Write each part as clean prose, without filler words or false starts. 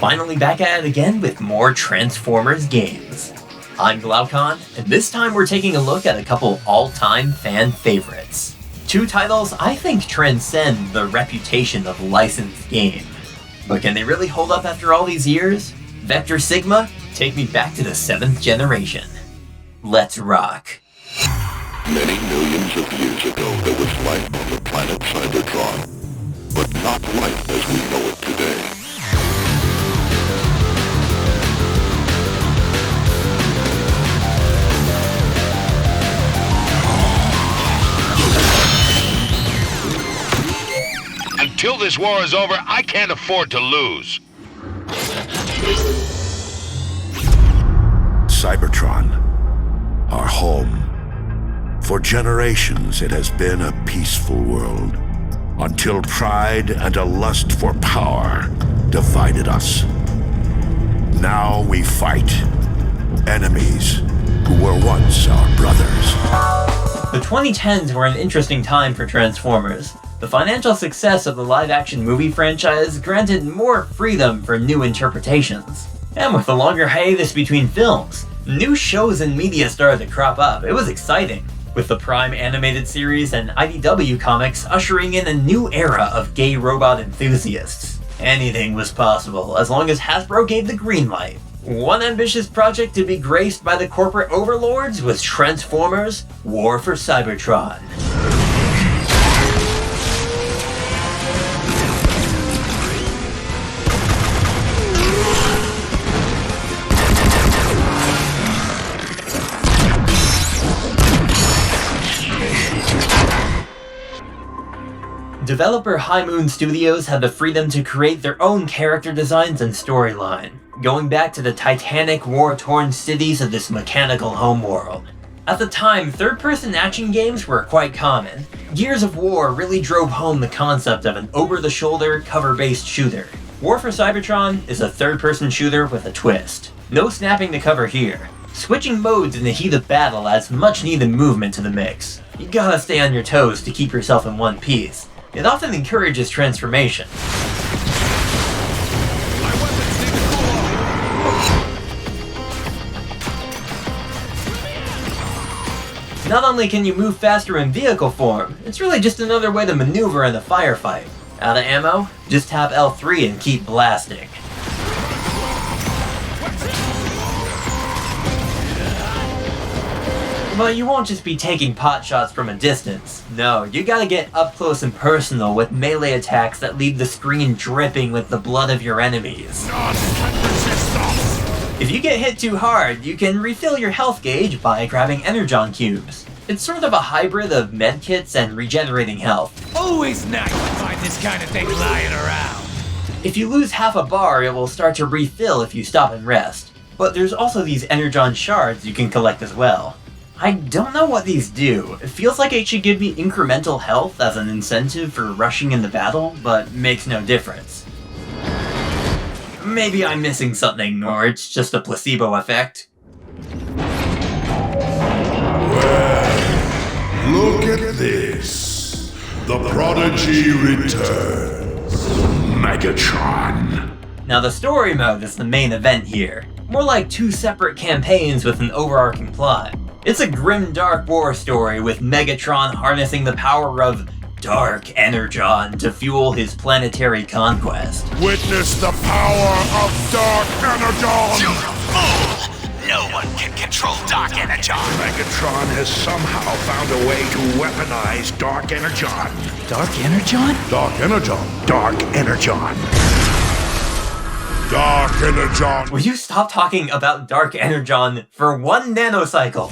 finally back at it again with more Transformers games. I'm Glaucon, and this time we're taking a look at a couple all-time fan favorites. Two titles I think transcend the reputation of licensed game. But can they really hold up after all these years? Vector Sigma, take me back to the 7th generation. Let's rock. Many millions of years ago, there was life on the planet Cybertron, but not life as we know it today. Until this war is over, I can't afford to lose. Cybertron, our home. For generations, it has been a peaceful world, until pride and a lust for power divided us. Now we fight enemies who were once our brothers. The 2010s were an interesting time for Transformers. The financial success of the live-action movie franchise granted more freedom for new interpretations. And with the longer hiatus between films, new shows and media started to crop up. It was exciting, with the Prime animated series and IDW comics ushering in a new era of gay robot enthusiasts. Anything was possible as long as Hasbro gave the green light. One ambitious project to be graced by the corporate overlords was Transformers: War for Cybertron. Developer High Moon Studios had the freedom to create their own character designs and storyline, going back to the titanic, war-torn cities of this mechanical homeworld. At the time, third-person action games were quite common. Gears of War really drove home the concept of an over-the-shoulder, cover-based shooter. War for Cybertron is a third-person shooter with a twist. No snapping the cover here. Switching modes in the heat of battle adds much-needed movement to the mix. You gotta stay on your toes to keep yourself in one piece. It often encourages transformation. Not only can you move faster in vehicle form, it's really just another way to maneuver in a firefight. Out of ammo? Just tap L3 and keep blasting. But you won't just be taking pot shots from a distance. No, you gotta get up close and personal with melee attacks that leave the screen dripping with the blood of your enemies. If you get hit too hard, you can refill your health gauge by grabbing Energon cubes. It's sort of a hybrid of medkits and regenerating health. Always nice to find this kind of thing lying around. If you lose half a bar, it will start to refill if you stop and rest. But there's also these Energon shards you can collect as well. I don't know what these do. It feels like it should give me incremental health as an incentive for rushing into battle, but makes no difference. Maybe I'm missing something, or it's just a placebo effect. Well, look at this. The prodigy returns. Megatron. Now the story mode is the main event here. More like two separate campaigns with an overarching plot. It's a grim dark war story with Megatron harnessing the power of Dark Energon to fuel his planetary conquest. Witness the power of Dark Energon! You're a fool! No one can control Dark Energon! Megatron has somehow found a way to weaponize Dark Energon. Dark Energon? Dark Energon. Dark Energon. Dark Energon. Will you stop talking about Dark Energon for 1 nanocycle?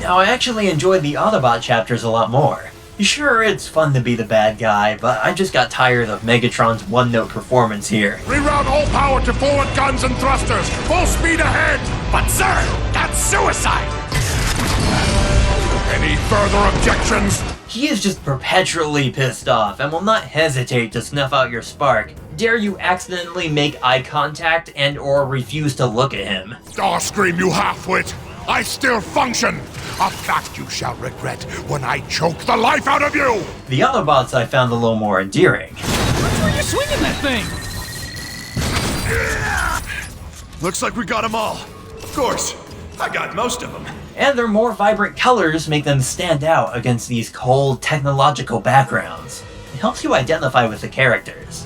Now, I actually enjoyed the Autobot chapters a lot more. Sure, it's fun to be the bad guy, but I just got tired of Megatron's one-note performance here. Reroute all power to forward guns and thrusters. Full speed ahead. But sir, that's suicide! Any further objections? He is just perpetually pissed off and will not hesitate to snuff out your spark. Dare you accidentally make eye contact and or refuse to look at him. Starscream, you half-wit! I still function! A fact you shall regret when I choke the life out of you! The Autobots I found a little more endearing. Which way you swinging that thing? Looks like we got them all. Of course, I got most of them. And their more vibrant colors make them stand out against these cold, technological backgrounds. It helps you identify with the characters.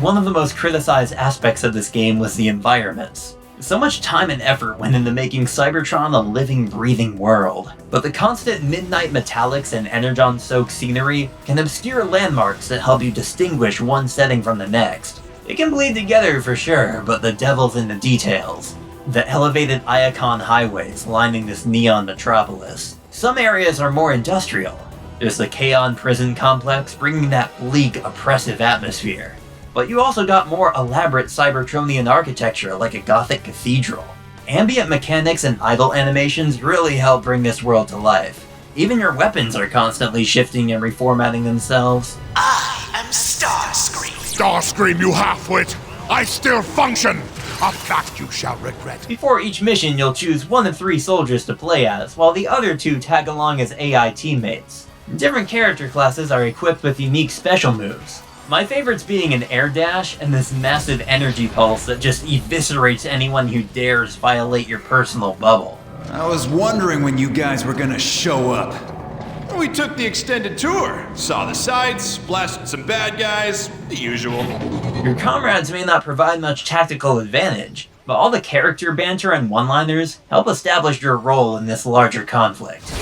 One of the most criticized aspects of this game was the environments. So much time and effort went into making Cybertron a living, breathing world, but the constant midnight metallics and energon-soaked scenery can obscure landmarks that help you distinguish one setting from the next. It can bleed together for sure, but the devil's in the details. The elevated Iacon highways lining this neon metropolis. Some areas are more industrial. There's the Kaon prison complex bringing that bleak, oppressive atmosphere. But you also got more elaborate Cybertronian architecture like a Gothic cathedral. Ambient mechanics and idle animations really help bring this world to life. Even your weapons are constantly shifting and reformatting themselves. I am Starscream. Starscream, you half-wit! I still function! A fact you shall regret. Before each mission, you'll choose one of 3 soldiers to play as, while the other 2 tag along as AI teammates. Different character classes are equipped with unique special moves. My favorites being an air dash and this massive energy pulse that just eviscerates anyone who dares violate your personal bubble. I was wondering when you guys were gonna show up. We took the extended tour, saw the sights, blasted some bad guys, the usual. Your comrades may not provide much tactical advantage, but all the character banter and one-liners help establish your role in this larger conflict.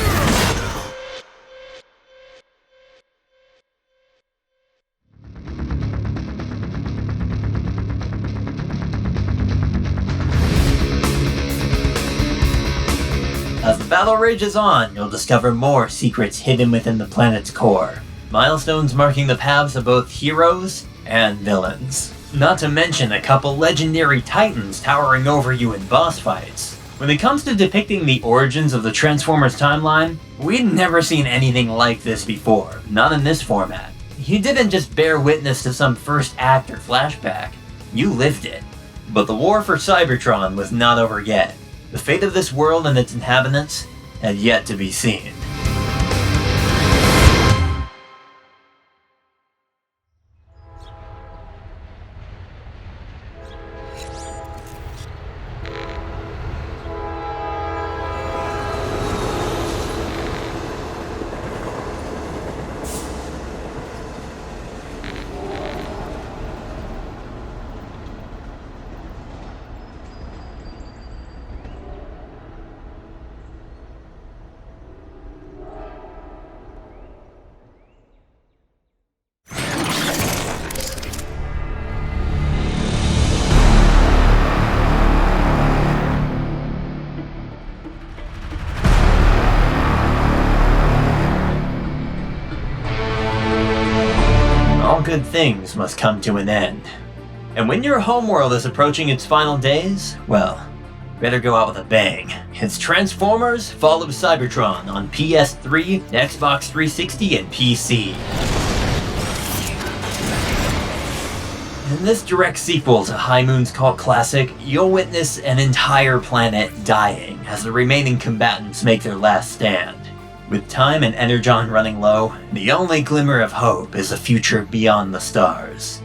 As the battle rages on, you'll discover more secrets hidden within the planet's core. Milestones marking the paths of both heroes and villains. Not to mention a couple legendary titans towering over you in boss fights. When it comes to depicting the origins of the Transformers timeline, we'd never seen anything like this before, not in this format. You didn't just bear witness to some first act or flashback, you lived it. But the war for Cybertron was not over yet. The fate of this world and its inhabitants had yet to be seen. All good things must come to an end. And when your homeworld is approaching its final days, well, better go out with a bang. It's Transformers Fall of Cybertron on PS3, Xbox 360, and PC. In this direct sequel to High Moon's cult classic, you'll witness an entire planet dying as the remaining combatants make their last stand. With time and energon running low, the only glimmer of hope is a future beyond the stars.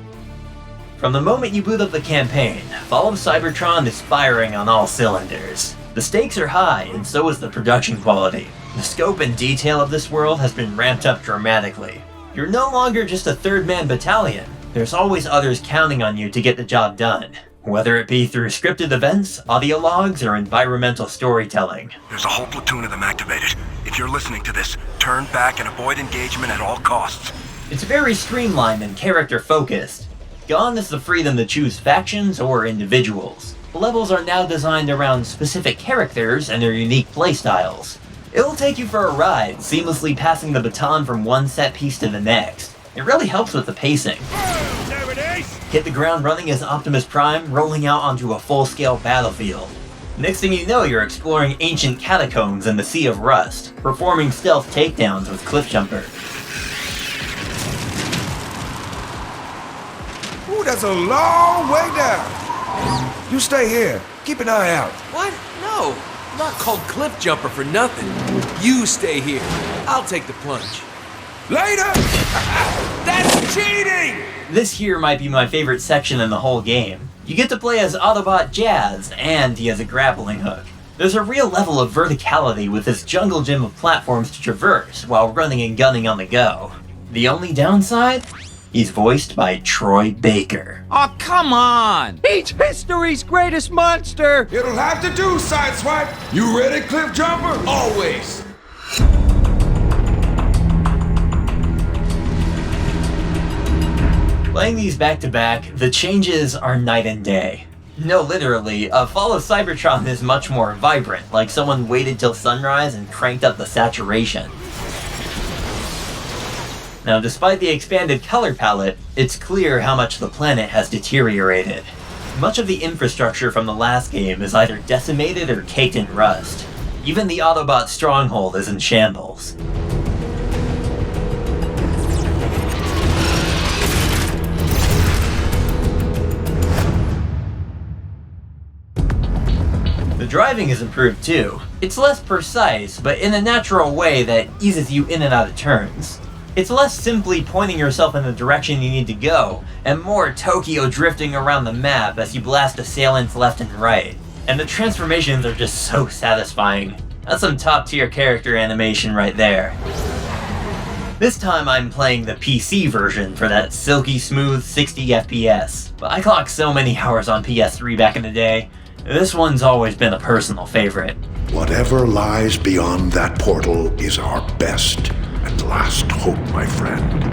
From the moment you boot up the campaign, Fall of Cybertron is firing on all cylinders. The stakes are high, and so is the production quality. The scope and detail of this world has been ramped up dramatically. You're no longer just a third-man battalion. There's always others counting on you to get the job done, whether it be through scripted events, audio logs, or environmental storytelling. There's a whole platoon of them activated. If you're listening to this, turn back and avoid engagement at all costs. It's very streamlined and character-focused. Gone is the freedom to choose factions or individuals. The levels are now designed around specific characters and their unique playstyles. It'll take you for a ride, seamlessly passing the baton from one set piece to the next. It really helps with the pacing. There it is! Hit the ground running as Optimus Prime, rolling out onto a full-scale battlefield. Next thing you know, you're exploring ancient catacombs in the Sea of Rust, performing stealth takedowns with Cliffjumper. Ooh, that's a long way down. You stay here. Keep an eye out. What? No. I'm not called Cliff Jumper for nothing. You stay here. I'll take the plunge. Later! That's cheating! This here might be my favorite section in the whole game. You get to play as Autobot Jazz, and he has a grappling hook. There's a real level of verticality with this jungle gym of platforms to traverse while running and gunning on the go. The only downside? He's voiced by Troy Baker. Oh, come on! He's history's greatest monster! It'll have to do, Sideswipe. You ready, Cliff Jumper? Always. Playing these back to back, the changes are night and day. No, literally, Fall of Cybertron is much more vibrant, like someone waited till sunrise and cranked up the saturation. Now, despite the expanded color palette, it's clear how much the planet has deteriorated. Much of the infrastructure from the last game is either decimated or caked in rust. Even the Autobot stronghold is in shambles. The driving is improved too. It's less precise, but in a natural way that eases you in and out of turns. It's less simply pointing yourself in the direction you need to go, and more Tokyo drifting around the map as you blast assailants left and right. And the transformations are just so satisfying. That's some top tier character animation right there. This time I'm playing the PC version for that silky smooth 60 FPS, but I clocked so many hours on PS3 back in the day. This one's always been a personal favorite. Whatever lies beyond that portal is our best and last hope, my friend.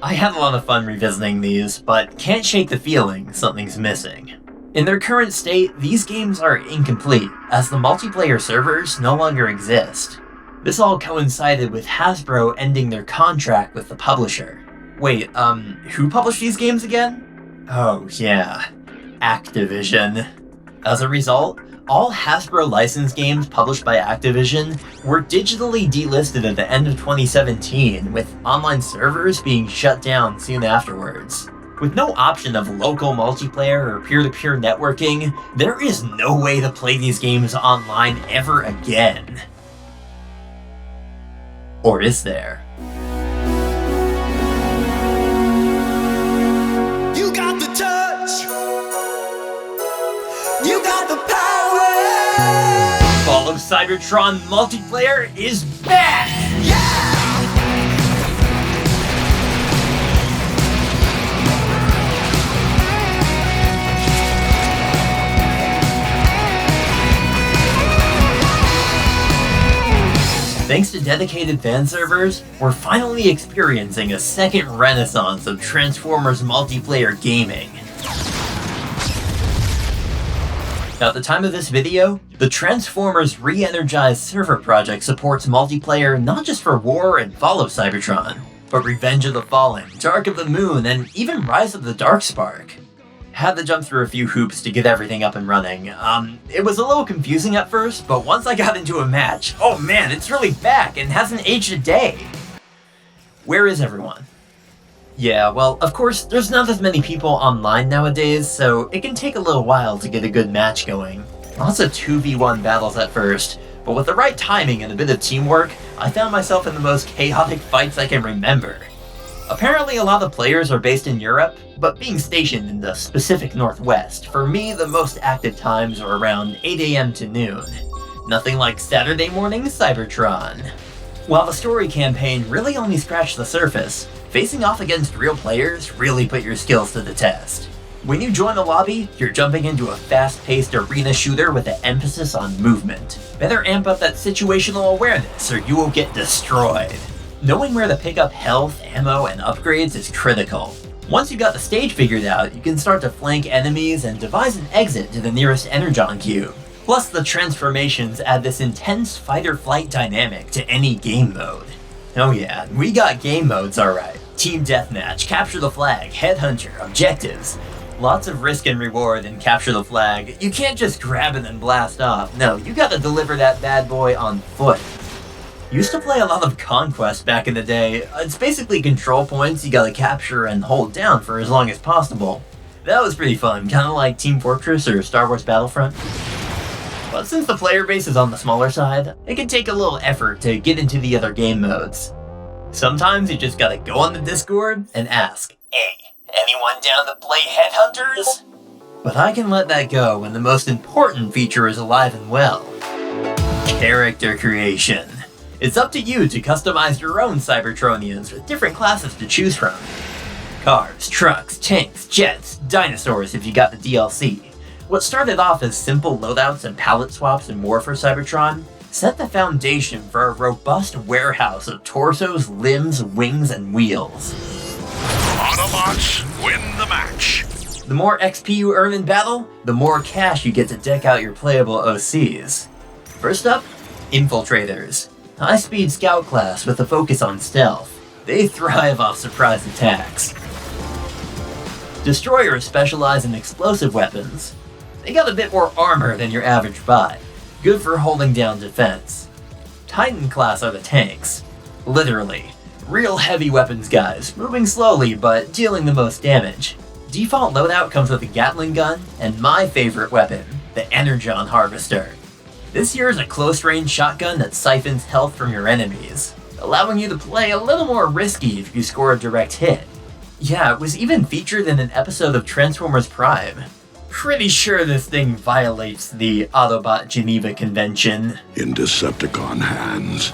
I had a lot of fun revisiting these, but can't shake the feeling something's missing. In their current state, these games are incomplete, as the multiplayer servers no longer exist. This all coincided with Hasbro ending their contract with the publisher. Wait, who published these games again? Oh yeah, Activision. As a result, all Hasbro licensed games published by Activision were digitally delisted at the end of 2017, with online servers being shut down soon afterwards. With no option of local multiplayer or peer-to-peer networking, there is no way to play these games online ever again. Or is there? You got the touch. You got the power. Fall of Cybertron multiplayer is back! Yeah! Thanks to dedicated fan servers, we're finally experiencing a second renaissance of Transformers multiplayer gaming. Now, at the time of this video, the Transformers Re-Energized server project supports multiplayer not just for War and Fall of Cybertron, but Revenge of the Fallen, Dark of the Moon, and even Rise of the Darkspark. Had to jump through a few hoops to get everything up and running. It was a little confusing at first, but once I got into a match, oh man, it's really back and hasn't aged a day. Where is everyone? Yeah, well, of course, there's not as many people online nowadays, so it can take a little while to get a good match going. Lots of 2v1 battles at first, but with the right timing and a bit of teamwork, I found myself in the most chaotic fights I can remember. Apparently a lot of players are based in Europe, but being stationed in the Pacific Northwest, for me the most active times are around 8 AM to noon. Nothing like Saturday morning Cybertron. While the story campaign really only scratched the surface, facing off against real players really put your skills to the test. When you join the lobby, you're jumping into a fast-paced arena shooter with an emphasis on movement. Better amp up that situational awareness or you will get destroyed. Knowing where to pick up health, ammo, and upgrades is critical. Once you got the stage figured out, you can start to flank enemies and devise an exit to the nearest Energon cube. Plus, the transformations add this intense fight-or-flight dynamic to any game mode. Oh yeah, we got game modes alright. Team Deathmatch, Capture the Flag, Headhunter, Objectives. Lots of risk and reward in Capture the Flag. You can't just grab it and blast off. No, you gotta deliver that bad boy on foot. Used to play a lot of Conquest back in the day. It's basically control points you gotta capture and hold down for as long as possible. That was pretty fun, kinda like Team Fortress or Star Wars Battlefront. But since the player base is on the smaller side, it can take a little effort to get into the other game modes. Sometimes you just gotta go on the Discord and ask, "Hey, anyone down to play Headhunters?" But I can let that go when the most important feature is alive and well. Character creation. It's up to you to customize your own Cybertronians with different classes to choose from. Cars, trucks, tanks, jets, dinosaurs if you got the DLC. What started off as simple loadouts and palette swaps and more for Cybertron set the foundation for a robust warehouse of torsos, limbs, wings, and wheels. Autobots win the match. The more XP you earn in battle, the more cash you get to deck out your playable OCs. First up, Infiltrators. High-speed scout class with a focus on stealth. They thrive off surprise attacks. Destroyers specialize in explosive weapons. They got a bit more armor than your average bot. Good for holding down defense. Titan class are the tanks. Literally. Real heavy weapons guys, moving slowly but dealing the most damage. Default loadout comes with a Gatling gun, and my favorite weapon, the Energon Harvester. This here is a close-range shotgun that siphons health from your enemies, allowing you to play a little more risky if you score a direct hit. Yeah, it was even featured in an episode of Transformers Prime. Pretty sure this thing violates the Autobot Geneva Convention. In Decepticon hands,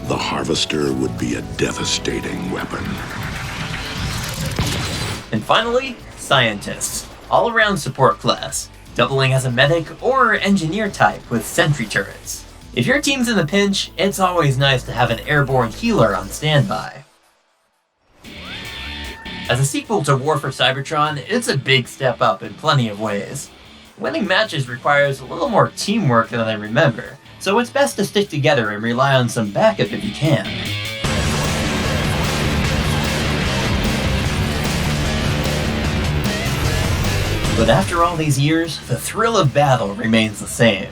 the Harvester would be a devastating weapon. And finally, Scientists. All-around support class, doubling as a medic or engineer type with sentry turrets. If your team's in a pinch, it's always nice to have an airborne healer on standby. As a sequel to War for Cybertron, it's a big step up in plenty of ways. Winning matches requires a little more teamwork than I remember, so it's best to stick together and rely on some backup if you can. But after all these years, the thrill of battle remains the same.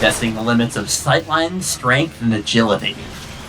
Testing the limits of sightline, strength, and agility.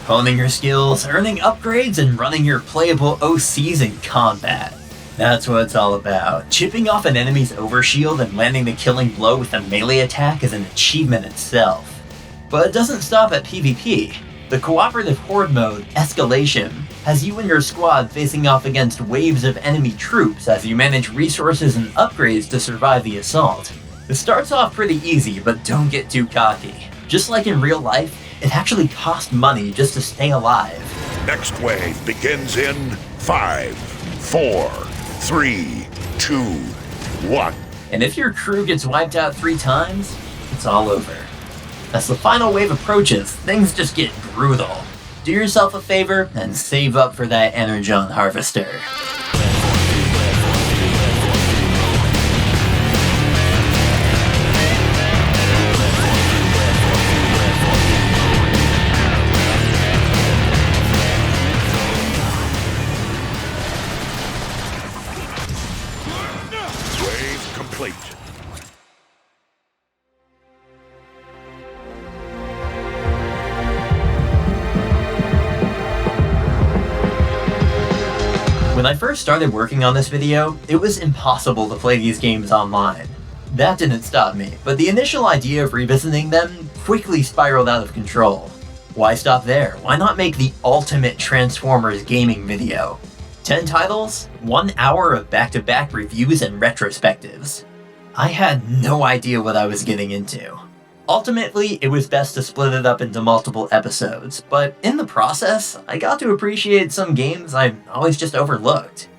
Honing your skills, earning upgrades, and running your playable OCs in combat. That's what it's all about. Chipping off an enemy's overshield and landing the killing blow with a melee attack is an achievement itself. But it doesn't stop at PvP. The cooperative horde mode, Escalation, has you and your squad facing off against waves of enemy troops as you manage resources and upgrades to survive the assault. It starts off pretty easy, but don't get too cocky. Just like in real life, it actually costs money just to stay alive. Next wave begins in 5, 4, 3, 2, 1. And if your crew gets wiped out 3 times, it's all over. As the final wave approaches, things just get brutal. Do yourself a favor and save up for that Energon Harvester. Wave complete. When I first started working on this video, it was impossible to play these games online. That didn't stop me, but the initial idea of revisiting them quickly spiraled out of control. Why stop there? Why not make the ultimate Transformers gaming video? 10 titles, 1 hour of back-to-back reviews and retrospectives. I had no idea what I was getting into. Ultimately, it was best to split it up into multiple episodes, but in the process, I got to appreciate some games I always just overlooked.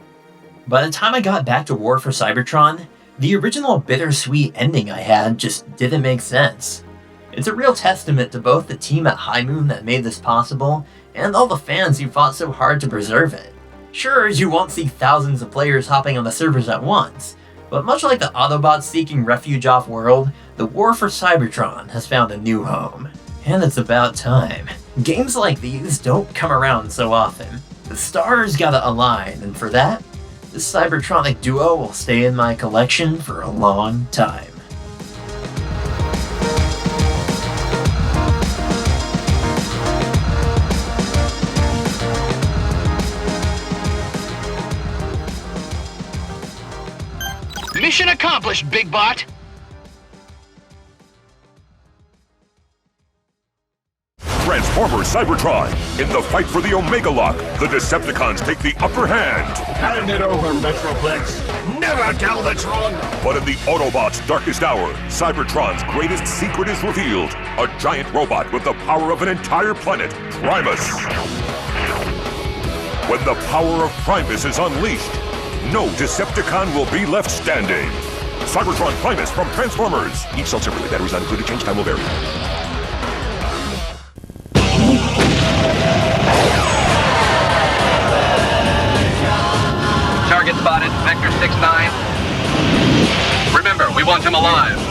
By the time I got back to War for Cybertron, the original bittersweet ending I had just didn't make sense. It's a real testament to both the team at High Moon that made this possible, and all the fans who fought so hard to preserve it. Sure, you won't see thousands of players hopping on the servers at once, but much like the Autobots seeking refuge off-world, the war for Cybertron has found a new home. And it's about time. Games like these don't come around so often. The stars gotta align, and for that, this Cybertronic duo will stay in my collection for a long time. Mission accomplished, Big Bot! Transformers Cybertron. In the fight for the Omega Lock, the Decepticons take the upper hand. Hand it over, Metroplex. Never tell the Tron. But in the Autobots' darkest hour, Cybertron's greatest secret is revealed. A giant robot with the power of an entire planet, Primus. When the power of Primus is unleashed, no Decepticon will be left standing. Cybertron Primus from Transformers. Each sold separately. Batteries not included. Change time will vary. Target spotted. Vector 6-9. Remember, we want him alive.